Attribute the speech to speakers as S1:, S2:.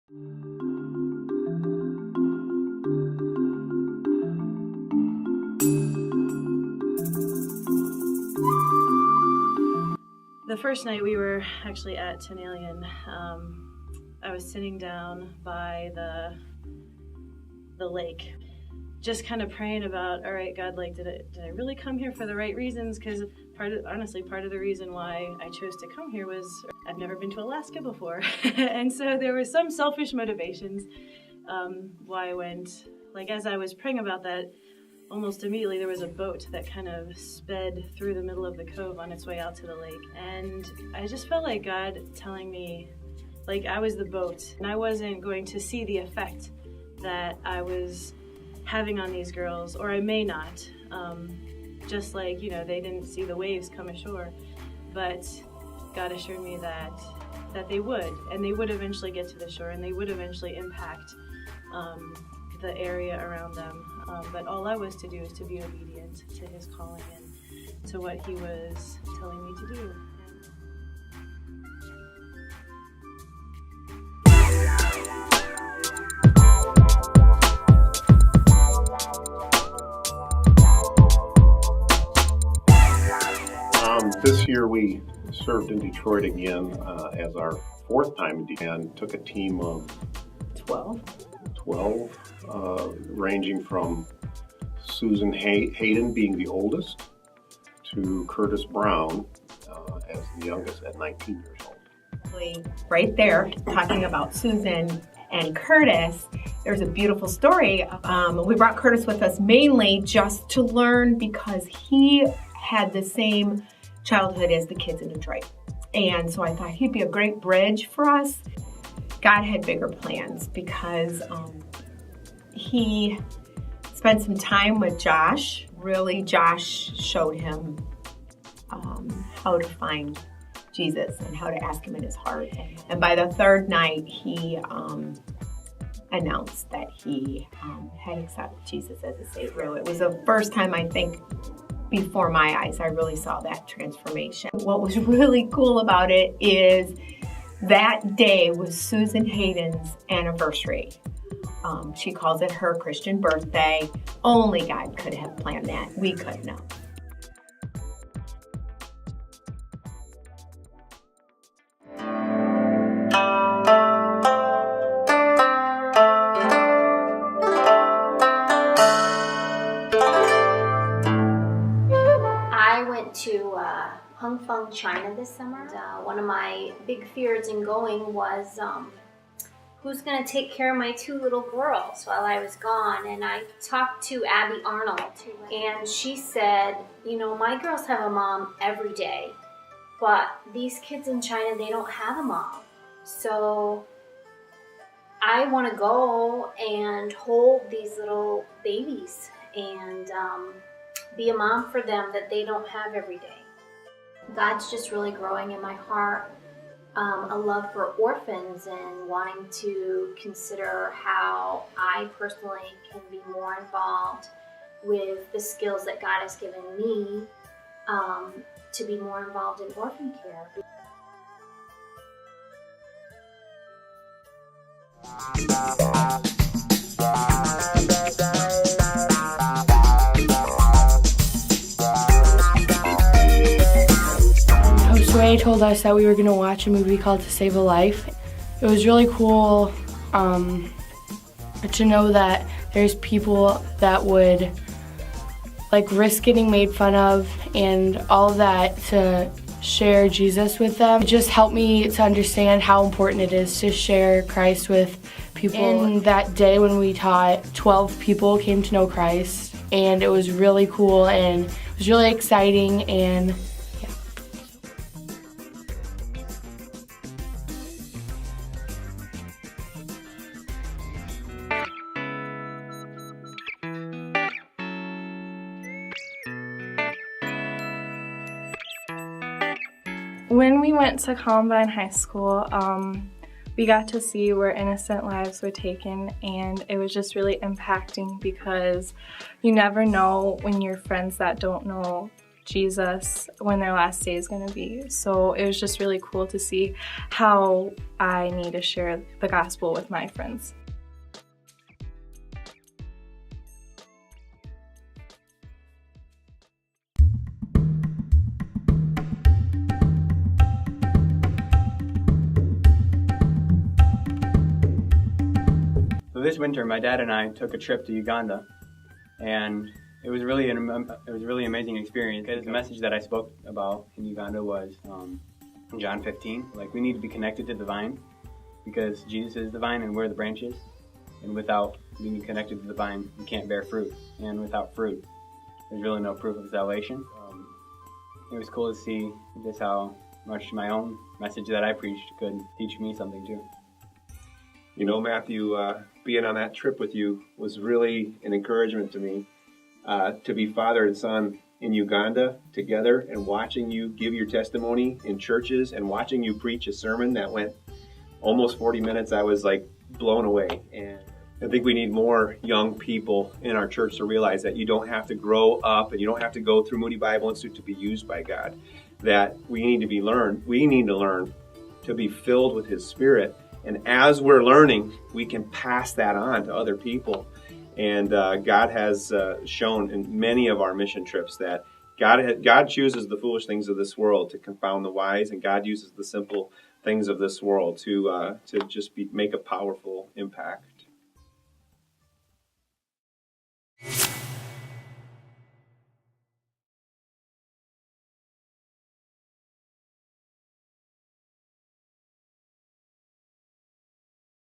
S1: The first night we were actually at Tenalian, I was sitting down by the lake, just kind of praying about, all right, God, like, did I really come here for the right reasons? Because honestly, part of the reason why I chose to come here was I've never been to Alaska before. And so there were some selfish motivations why I went. Like, as I was praying about that, almost immediately there was a boat that kind of sped through the middle of the cove on its way out to the lake. And I just felt like God telling me, like, I was the boat and I wasn't going to see the effect that I was having on these girls, or I may not. Just like, you know, they didn't see the waves come ashore, but God assured me that they would, and they would eventually get to the shore, and they would eventually impact the area around them. But all I was to do is to be obedient to His calling and to what He was telling me to do.
S2: This year we served in Detroit again as our fourth time and took a team of 12, ranging from Susan Hayden being the oldest to Curtis Brown as the youngest at 19 years old.
S3: Right there, talking about Susan and Curtis, there's a beautiful story. We brought Curtis with us mainly just to learn because he had the same childhood as the kids in Detroit. And so I thought he'd be a great bridge for us. God had bigger plans because he spent some time with Josh. Really, Josh showed him how to find Jesus and how to ask Him in his heart. And by the third night, he announced that he had accepted Jesus as a Savior. It was the first time, I think, before my eyes, I really saw that transformation. What was really cool about it is that day was Susan Hayden's anniversary. She calls it her Christian birthday. Only God could have planned that. We couldn't have.
S4: To Hong Kong, China this summer. One of my big fears in going was who's going to take care of my two little girls while I was gone. And I talked to Abby Arnold, and she said, you know, my girls have a mom every day, but these kids in China, they don't have a mom. So I want to go and hold these little babies and be a mom for them that they don't have every day. God's just really growing in my heart a love for orphans and wanting to consider how I personally can be more involved with the skills that God has given me to be more involved in orphan care.
S5: Ray told us that we were going to watch a movie called To Save a Life. It was really cool to know that there's people that would risk getting made fun of and all of that to share Jesus with them. It just helped me to understand how important it is to share Christ with people. And that day when we taught, 12 people came to know Christ, and it was really cool and it was really exciting. And
S6: when we went to Columbine High School, we got to see where innocent lives were taken, and it was just really impacting because you never know when your friends that don't know Jesus when their last day is going to be. So it was just really cool to see how I need to share the gospel with my friends.
S7: So this winter, my dad and I took a trip to Uganda, and it was really an amazing experience, because the message that I spoke about in Uganda was John 15. Like, we need to be connected to the vine, because Jesus is the vine and we're the branches. And without being connected to the vine, we can't bear fruit. And without fruit, there's really no proof of salvation. It was cool to see just how much my own message that I preached could teach me something too.
S8: You know, Matthew, being on that trip with you was really an encouragement to me. To be father and son in Uganda together, and watching you give your testimony in churches and watching you preach a sermon that went almost 40 minutes, I was like blown away. And I think we need more young people in our church to realize that you don't have to grow up and you don't have to go through Moody Bible Institute to be used by God. That we need to learn to be filled with His Spirit. And as we're learning, we can pass that on to other people. And God has shown in many of our mission trips that God chooses the foolish things of this world to confound the wise, and God uses the simple things of this world to just make a powerful impact.